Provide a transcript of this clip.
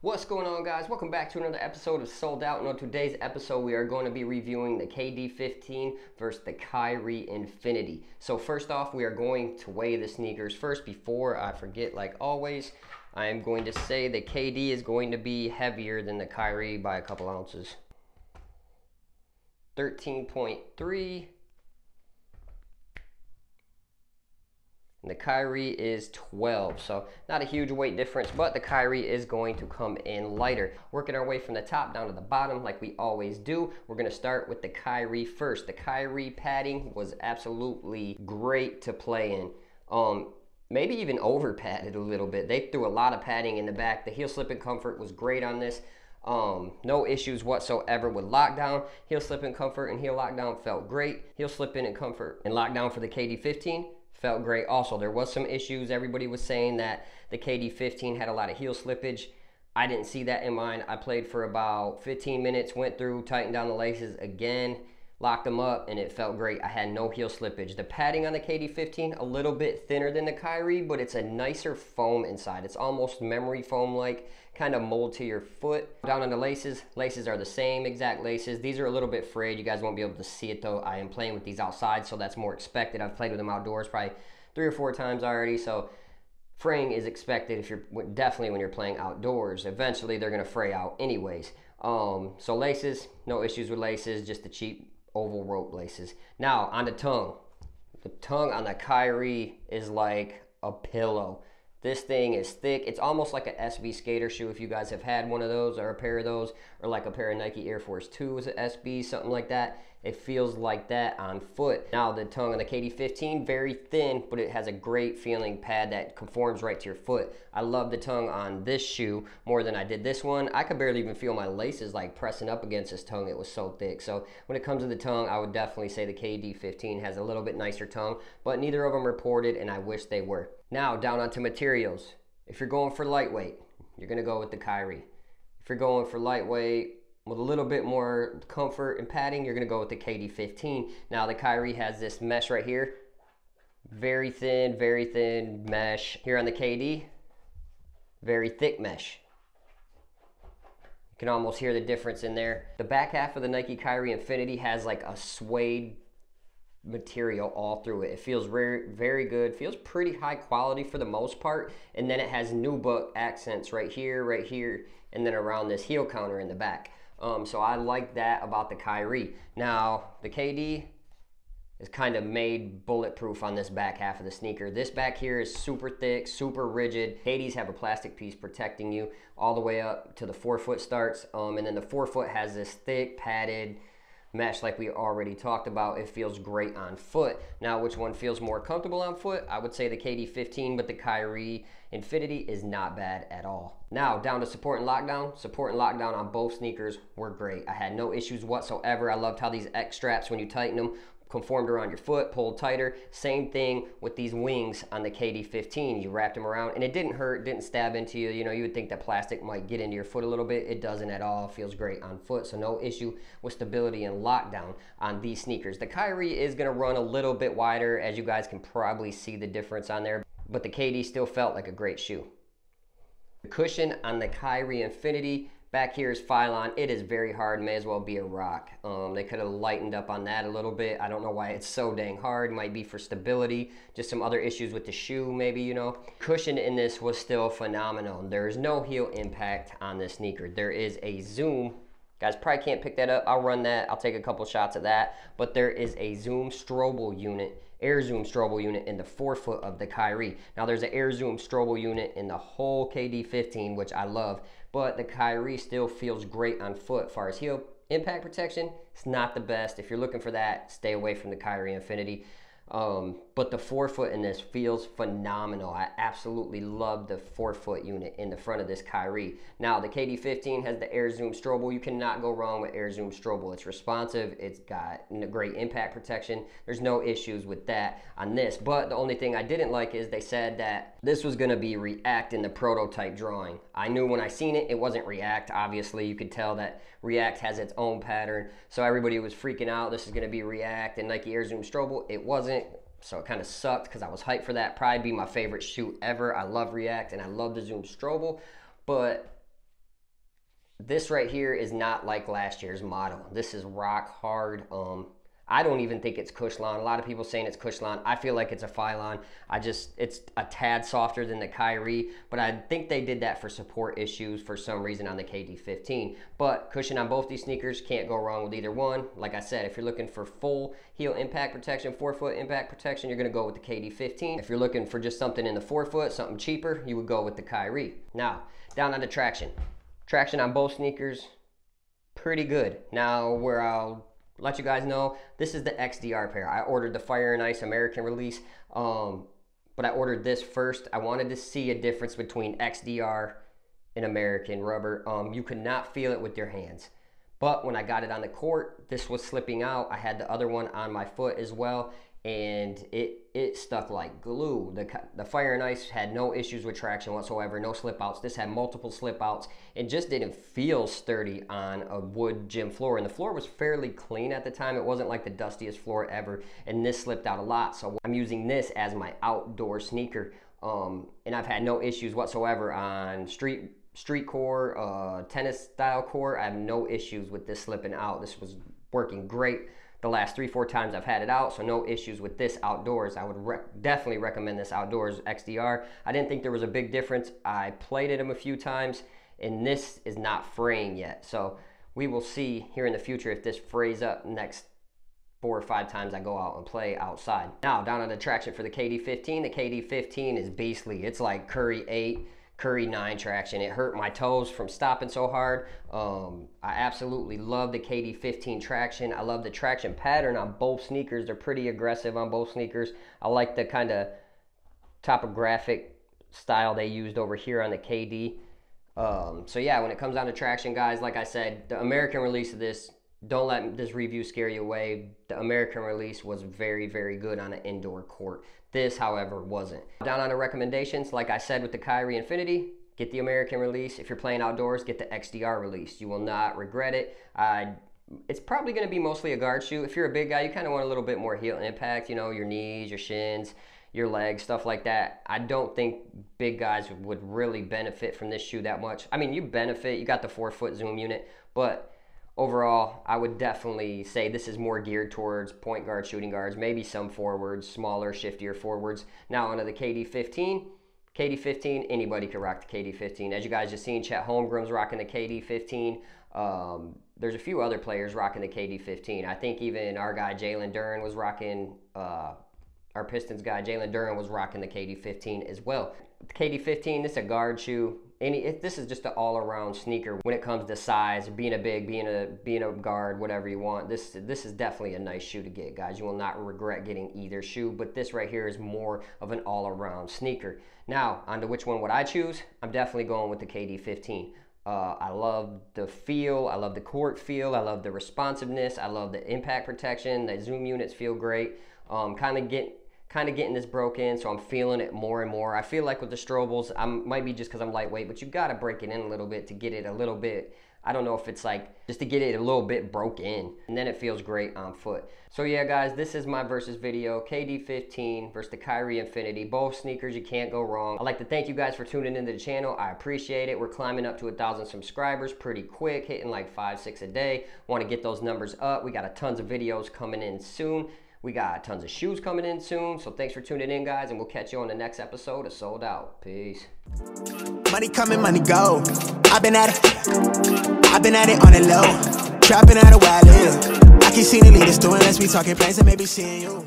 What's going on, guys? Welcome back to another episode of Sold Out. And on today's episode, we are going to be reviewing the KD 15 versus the Kyrie Infinity. So first off, we are going to weigh the sneakers. First, before I forget, like always, I am going to say the KD is going to be heavier than the Kyrie by a couple ounces. 13.3. And the Kyrie is 12, so not a huge weight difference, but the Kyrie is going to come in lighter. Working our way from the top down to the bottom like we always do. We're going to start with the Kyrie first. The Kyrie padding was absolutely great to play in. Maybe even over padded a little bit. They threw a lot of padding in the back. The heel slipping comfort was great on this. No issues whatsoever with lockdown. Heel slipping comfort and heel lockdown felt great. Heel slipping and comfort and lockdown for the KD 15 felt great. Also, there was some issues. Everybody was saying that the KD 15 had a lot of heel slippage. I didn't see that in mine. I played for about 15 minutes, went through, tightened down the laces again, locked them up, and it felt great. I had no heel slippage. The padding on the KD 15, a little bit thinner than the Kyrie, but it's a nicer foam inside. It's almost memory foam-like, kind of mold to your foot. Down on the laces, laces are the same exact laces. These are a little bit frayed. You guys won't be able to see it though. I am playing with these outside, so that's more expected. I've played with them outdoors probably 3 or 4 times already, so fraying is expected if you're definitely when you're playing outdoors. Eventually they're gonna fray out anyways. So laces, no issues with laces, just the cheap oval rope laces. Now on the tongue. The tongue on the Kyrie is like a pillow. This thing is thick. It's almost like an SB skater shoe if you guys have had one of those or a pair of those, or like a pair of Nike Air Force 2s, an SB, something like that. It feels like that on foot. Now the tongue on the KD 15, very thin, but it has a great feeling pad that conforms right to your foot. I love the tongue on this shoe more than I did this one. I could barely even feel my laces like pressing up against this tongue. It was so thick. So when it comes to the tongue, I would definitely say the KD 15 has a little bit nicer tongue, but neither of them reported, and I wish they were. Now down onto materials. If you're going for lightweight, you're gonna go with the Kyrie. If you're going for lightweight with a little bit more comfort and padding, you're gonna go with the KD 15. Now the Kyrie has this mesh right here. Very thin mesh. Here on the KD, very thick mesh. You can almost hear the difference in there. The back half of the Nike Kyrie Infinity has like a suede material all through it. It feels very good, feels pretty high quality for the most part, and then it has nubuck accents right here, and then around this heel counter in the back. So I like that about the Kyrie. Now the KD is kind of made bulletproof on this back half of the sneaker. This back here is super thick, super rigid. KDs have a plastic piece protecting you all the way up to the forefoot starts, and then the forefoot has this thick padded mesh like we already talked about. It feels great on foot. Now which one feels more comfortable on foot? I would say the KD 15, but the Kyrie Infinity is not bad at all. Now down to support and lockdown. Support and lockdown on both sneakers were great. I had no issues whatsoever. I loved how these X straps, when you tighten them, conformed around your foot, pulled tighter. Same thing with these wings on the KD 15. You wrapped them around and it didn't hurt, didn't stab into you. You know, you would think that plastic might get into your foot a little bit. It doesn't at all. It feels great on foot. So no issue with stability and lockdown on these sneakers. The Kyrie is going to run a little bit wider, as you guys can probably see the difference on there, but the KD still felt like a great shoe. The cushion on the Kyrie Infinity, back here is Phylon. It is very hard, may as well be a rock. They could have lightened up on that a little bit. I don't know why it's so dang hard. It might be for stability, just some other issues with the shoe maybe, you know. Cushion in this was still phenomenal. There's no heel impact on this sneaker. There is a zoom. Guys probably can't pick that up. I'll run that. I'll take a couple shots of that. But there is a zoom strobel unit, air zoom strobel unit in the forefoot of the Kyrie. Now there's an air zoom strobel unit in the whole KD 15, which I love. But the Kyrie still feels great on foot. As far as heel impact protection, it's not the best. If you're looking for that, stay away from the Kyrie Infinity. But the forefoot in this feels phenomenal. I absolutely love the forefoot unit in the front of this Kyrie. Now the KD 15 has the air zoom strobel. You cannot go wrong with air zoom strobel. It's responsive. It's got great impact protection. There's no issues with that on this. But the only thing I didn't like is they said that this was going to be React in the prototype drawing. I knew when I seen it, it wasn't React. Obviously, you could tell that React has its own pattern. So everybody was freaking out. This is going to be React and Nike Air Zoom Strobel. It wasn't. So it kind of sucked because I was hyped for that. Probably be my favorite shoe ever. I love React and I love the Zoom Strobel. But this right here is not like last year's model. This is rock hard. I don't even think it's Cushlon. A lot of people saying it's Cushlon. I feel like it's a Phylon. It's a tad softer than the Kyrie, but I think they did that for support issues for some reason on the KD15. But cushion on both these sneakers, can't go wrong with either one. Like I said, if you're looking for full heel impact protection, forefoot impact protection, you're gonna go with the KD15. If you're looking for just something in the forefoot, something cheaper, you would go with the Kyrie. Now, down on the traction. Traction on both sneakers, pretty good. Now, where I'll let you guys know, this is the XDR pair. I ordered the Fire and Ice American release, but I ordered this first. I wanted to see a difference between XDR and American rubber. You could not feel it with your hands. But when I got it on the court, this was slipping out. I had the other one on my foot as well, and it stuck like glue. The Fire and Ice had no issues with traction whatsoever, no slip outs. This had multiple slip outs. It just didn't feel sturdy on a wood gym floor, and the floor was fairly clean at the time. It wasn't like the dustiest floor ever, and this slipped out a lot. So I'm using this as my outdoor sneaker, and I've had no issues whatsoever on street core, tennis style core. I have no issues with this slipping out. This was working great the last 3-4 times I've had it out, so no issues with this outdoors. I would definitely recommend this outdoors XDR. I didn't think there was a big difference. I played them a few times, and this is not fraying yet. So we will see here in the future if this frays up next 4 or 5 times I go out and play outside. Now, down on the traction for the KD15. The KD15 is beastly. It's like Curry 8, Curry 9 traction. It hurt my toes from stopping so hard. I absolutely love the KD15 traction. I love the traction pattern on both sneakers. They're pretty aggressive on both sneakers. I like the kind of topographic style they used over here on the KD. So yeah, when it comes down to traction, guys, like I said, the American release of this, don't let this review scare you away. The American release was very, very good on an indoor court. This, however, wasn't. Down on the recommendations, like I said with the Kyrie Infinity, get the American release. If you're playing outdoors, get the XDR release. You will not regret it. It's probably going to be mostly a guard shoe. If you're a big guy, you kind of want a little bit more heel impact, you know, your knees, your shins, your legs, stuff like that. I don't think big guys would really benefit from this shoe that much. I mean, you benefit. You got the 4-foot zoom unit, but overall, I would definitely say this is more geared towards point guard, shooting guards, maybe some forwards, smaller, shiftier forwards. Now onto the KD15. KD15, anybody can rock the KD15. As you guys just seen, Chet Holmgren's rocking the KD15. There's a few other players rocking the KD15. I think even our guy Jalen Duren was rocking, our Pistons guy Jalen Duren was rocking the KD15 as well. The KD15, this is a guard shoe. This is just an all-around sneaker when it comes to size, being a big, being a guard, whatever you want. This is definitely a nice shoe to get, guys. You will not regret getting either shoe, but this right here is more of an all-around sneaker. Now, onto which one would I choose? I'm definitely going with the KD15. I love the feel, I love the court feel, I love the responsiveness, I love the impact protection, the zoom units feel great. Kind of getting this broken, so I'm feeling it more and more. I feel like with the Strobles, might be just because I'm lightweight, but you got to break it in a little bit to get it a little bit, I don't know if it's like, just to get it a little bit broke in, and then it feels great on foot. So yeah, guys, this is my versus video, KD15 versus the Kyrie Infinity. Both sneakers, you can't go wrong. I'd like to thank you guys for tuning into the channel. I appreciate it. We're climbing up to 1,000 subscribers pretty quick, hitting like 5-6 a day. Want to get those numbers up. We got tons of videos coming in soon. We got tons of shoes coming in soon, so thanks for tuning in, guys, and we'll catch you on the next episode of Sold Out. Peace. Money coming, money go. I've been at it on the low. Trapping out a while, I keep seeing the leaders doing, let's be talking plays and maybe seeing you.